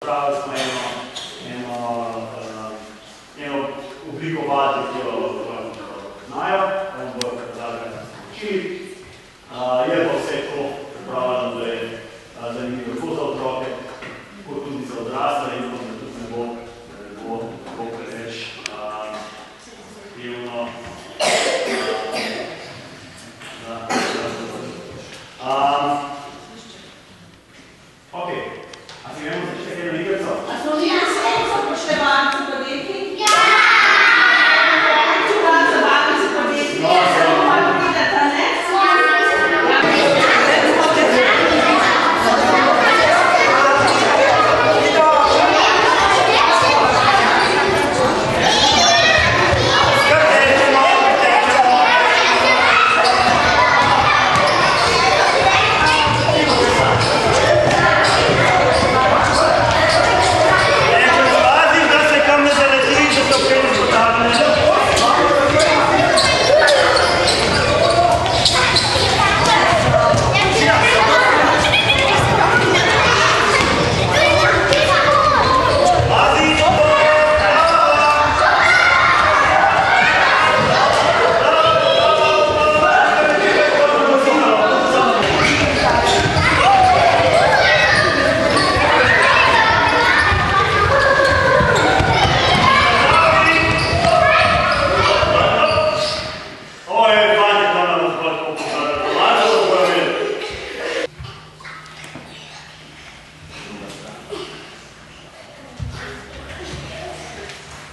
Pravili smo eno oblikovati, ki jo znajo, on bo kazali, kaj smo učili. Je pa vse to pripravljeno, da je zanimivo tako za otroke, kot tudi za odrasle in da tudi ne bo preveč zahtevno. Ok, a si gremo začeti eno igrico? A smo mi zapošljevanci podjetji? Ja! Zabavi se podjetji? Ja, samo malo videti, ne?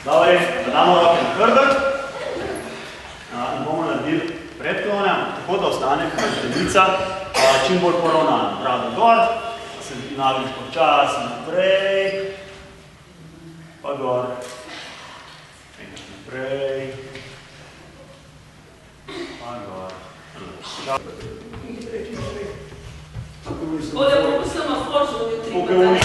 Dobre, da damo roke na hrbet in bomo naredili predklone, tako da ostane hrbtenica čim bolj poravnana. Brado gor, se nagliš počasi naprej, pa gor, enkrat naprej, pa gor. Ode bomo semafor že jutri.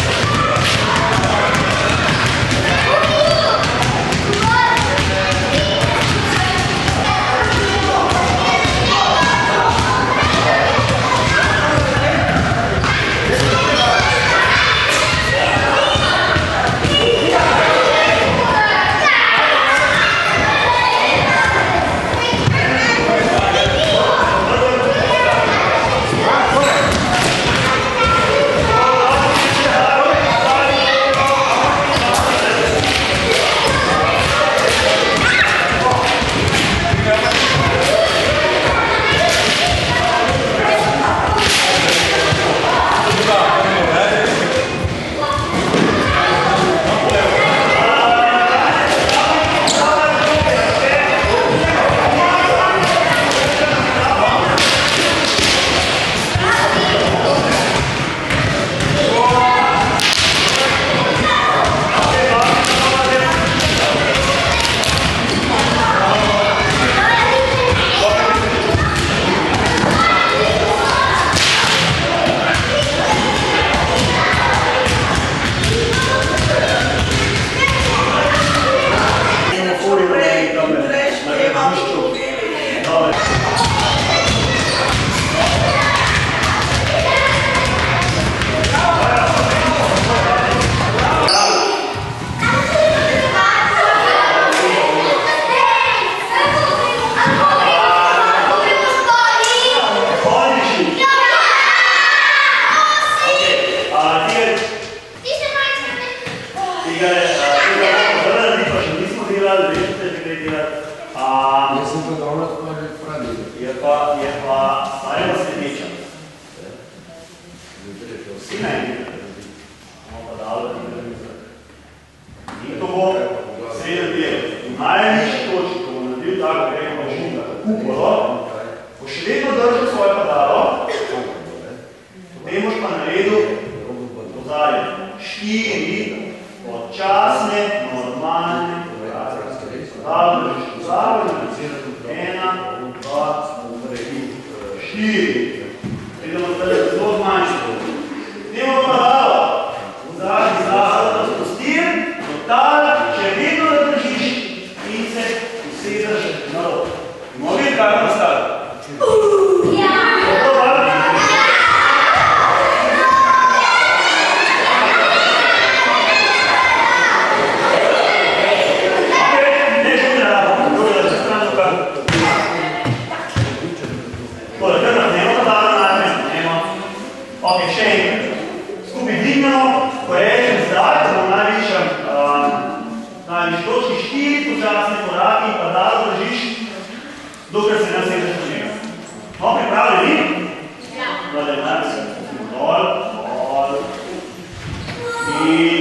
počasni koraki in pa dalo držiš, dokaj se ne vsežeš do njega. No, pripravljeni? Ja. Najprej se dol, dol. In